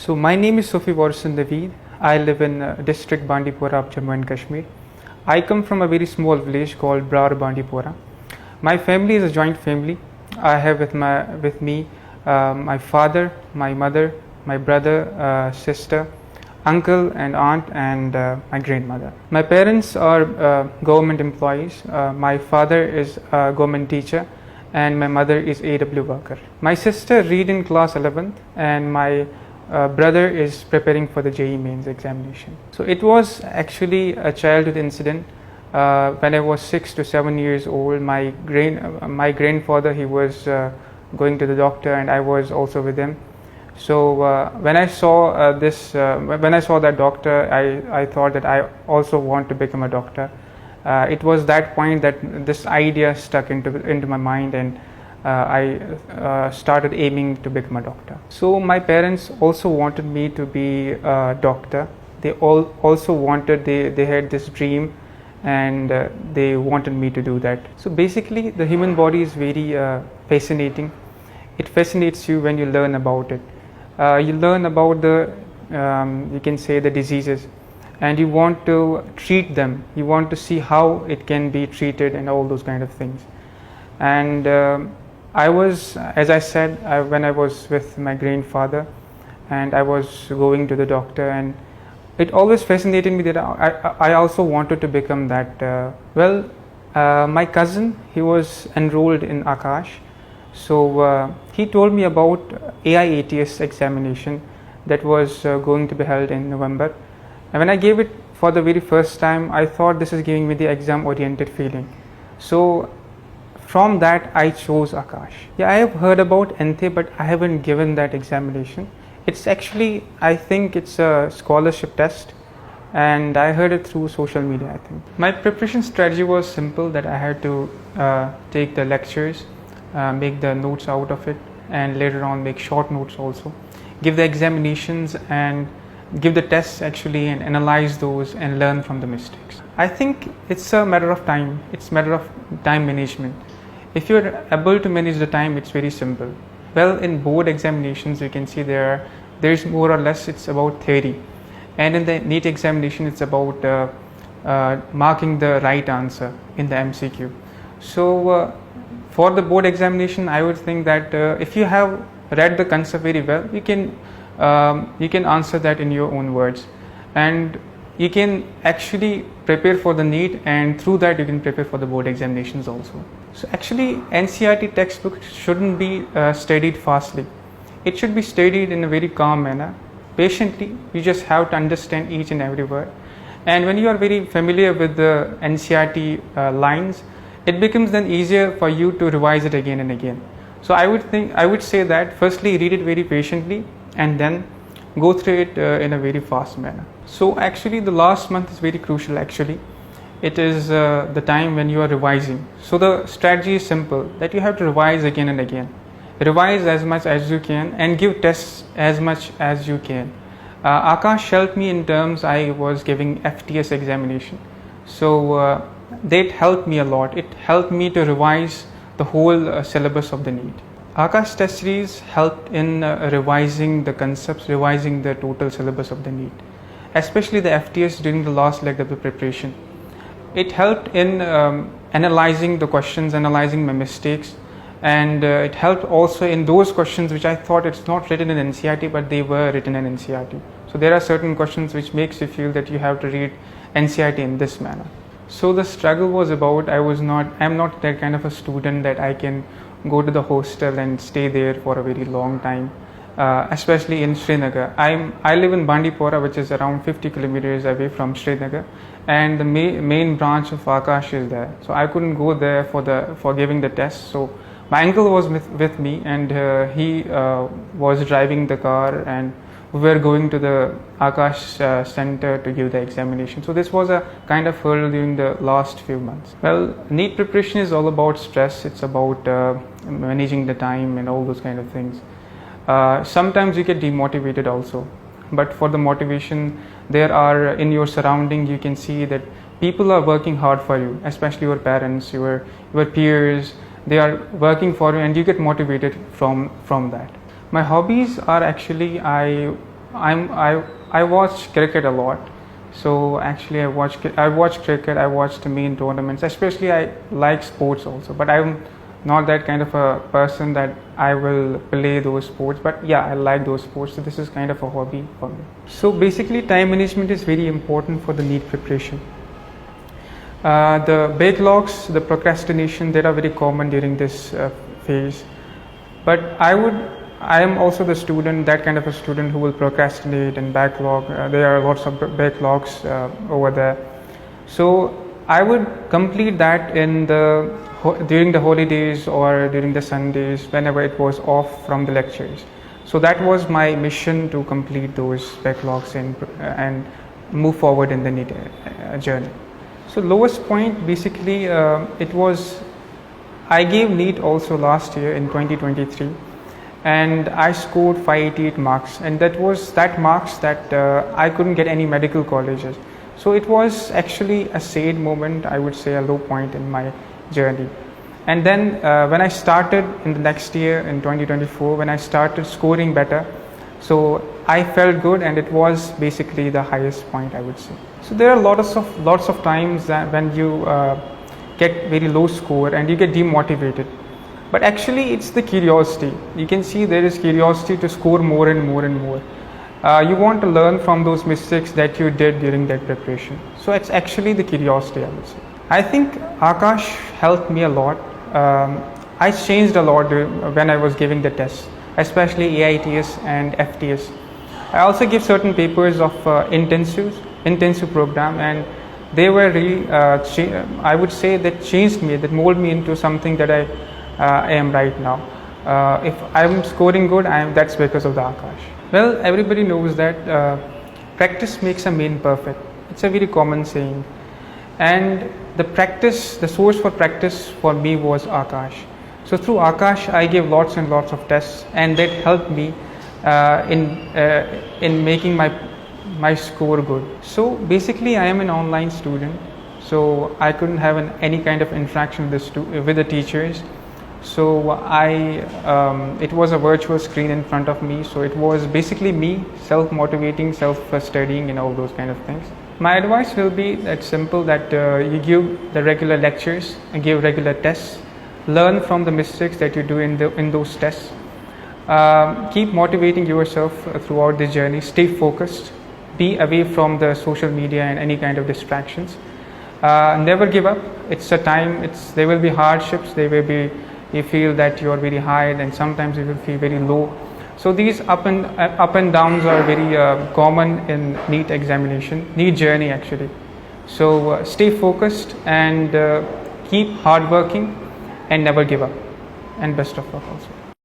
So my name is Sophie Warson David. I live in district Bandipora of Jammu and Kashmir. I come from a very small village called Brar Bandipora. My family is a joint family. I have with me my father, my mother, my brother, sister, uncle and aunt, and my grandmother. My parents are government employees. My father is a government teacher and my mother is AW worker. My sister read in class 11th and my brother is preparing for the JEE mains examination. So it was actually a childhood incident. When I was 6 to 7 years old, my grandfather, he was going to the doctor and I was also with him. So when I saw that doctor, I thought that I also want to become a doctor. It was that point that this idea stuck into my mind, and I started aiming to become a doctor. So my parents also wanted me to be a doctor. They also wanted, they had this dream, and they wanted me to do that. So basically the human body is very fascinating. It fascinates you when you learn about it. You learn about you can say the diseases, and you want to treat them. You want to see how it can be treated and all those kind of things. And I was, as I said, when I was with my grandfather and I was going to the doctor, and it always fascinated me that I also wanted to become that. My cousin, he was enrolled in Akash. So he told me about AIATS examination that was going to be held in November. And when I gave it for the very first time, I thought this is giving me the exam oriented feeling. So from that I chose Akash. Yeah, I have heard about NEET, but I haven't given that examination. It's actually, I think it's a scholarship test, and I heard it through social media, I think. My preparation strategy was simple, that I had to take the lectures, make the notes out of it, and later on make short notes also, give the examinations and give the tests actually, and analyze those and learn from the mistakes. I think it's a matter of time. It's a matter of time management. If you're able to manage the time, it's very simple. Well, in board examinations, you can see there's more or less, it's about theory, and in the NEET examination, it's about marking the right answer in the MCQ. So for the board examination, I would think that if you have read the concept very well, you can answer that in your own words, and you can actually prepare for the NEET, and through that you can prepare for the board examinations also. So actually NCERT textbook shouldn't be studied fastly. It should be studied in a very calm manner, patiently. You just have to understand each and every word, and when you are very familiar with the NCERT lines, it becomes then easier for you to revise it again and again. So I would say that firstly read it very patiently and then go through it in a very fast manner. So actually the last month is very crucial. Actually it is the time when you are revising. So the strategy is simple, that you have to revise again and again. Revise as much as you can and give tests as much as you can. Akash helped me in terms, I was giving FTS examination. So that helped me a lot. It helped me to revise the whole syllabus of the NEET. Akash test series helped in revising the concepts, revising the total syllabus of the NEET, especially the FTS during the last leg of the preparation. It helped in analyzing the questions, analyzing my mistakes, and it helped also in those questions which I thought it's not written in NCERT, but they were written in NCERT. So there are certain questions which makes you feel that you have to read NCERT in this manner. So the struggle was about, I'm not that kind of a student that I can go to the hostel and stay there for a very long time, especially in Srinagar. I live in Bandipora, which is around 50 kilometers away from Srinagar, and the main branch of Akash is there. So I couldn't go there for giving the test. So my uncle was with me, and he was driving the car, and we were going to the Akash center to give the examination. So this was a kind of hurdle during the last few months. Well, NEET preparation is all about stress. It's about managing the time and all those kind of things. Sometimes you get demotivated also, but for the motivation, there are in your surrounding, you can see that people are working hard for you, especially your parents, your peers. They are working for you, and you get motivated from that. My hobbies are actually, I I watch cricket a lot. So actually, I watch cricket. I watch the main tournaments. Especially, I like sports also. But I'm not that kind of a person that I will play those sports. But yeah, I like those sports. So this is kind of a hobby for me. So basically, time management is very important for the NEET preparation. The backlogs, the procrastination, they are very common during this phase. But I am also the student, that kind of a student who will procrastinate and backlog. There are lots of backlogs over there. So I would complete that during the holidays or during the Sundays, whenever it was off from the lectures. So that was my mission, to complete those backlogs and move forward in the NEET journey. So lowest point, basically, I gave NEET also last year in 2023, and I scored 588 marks, and that marks that I couldn't get any medical colleges. So it was actually a sad moment, I would say, a low point in my journey. And then when I started in the next year, in 2024, when I started scoring better, so I felt good, and it was basically the highest point, I would say. So there are lots of times that when you get very low score and you get demotivated. But actually, it's the curiosity. You can see there is curiosity to score more and more and more. You want to learn from those mistakes that you did during that preparation. So it's actually the curiosity, I would say. I think Akash helped me a lot. I changed a lot when I was giving the tests, especially AITS and FTS. I also give certain papers of intensive program, and they were really, I would say, that changed me, that molded me into something that I am right now. If I'm scoring good, that's because of the Akash. Well, everybody knows that practice makes a man perfect. It's a very common saying. And the source for practice for me was Akash. So through Akash, I gave lots and lots of tests, and that helped me in making my score good. So basically, I am an online student, so I couldn't have any kind of interaction with the teachers. So it was a virtual screen in front of me, so it was basically me self-motivating, self-studying, and all those kind of things. My advice will be that simple, that you give the regular lectures and give regular tests, learn from the mistakes that you do in those tests. Keep motivating yourself throughout the journey. Stay focused. Be away from the social media and any kind of distractions. Never give up. It's a time. There will be hardships. You feel that you are very high, and sometimes you will feel very low. So these up and downs are very common in NEET examination, NEET journey actually. So stay focused and keep hard working and never give up. And best of luck also.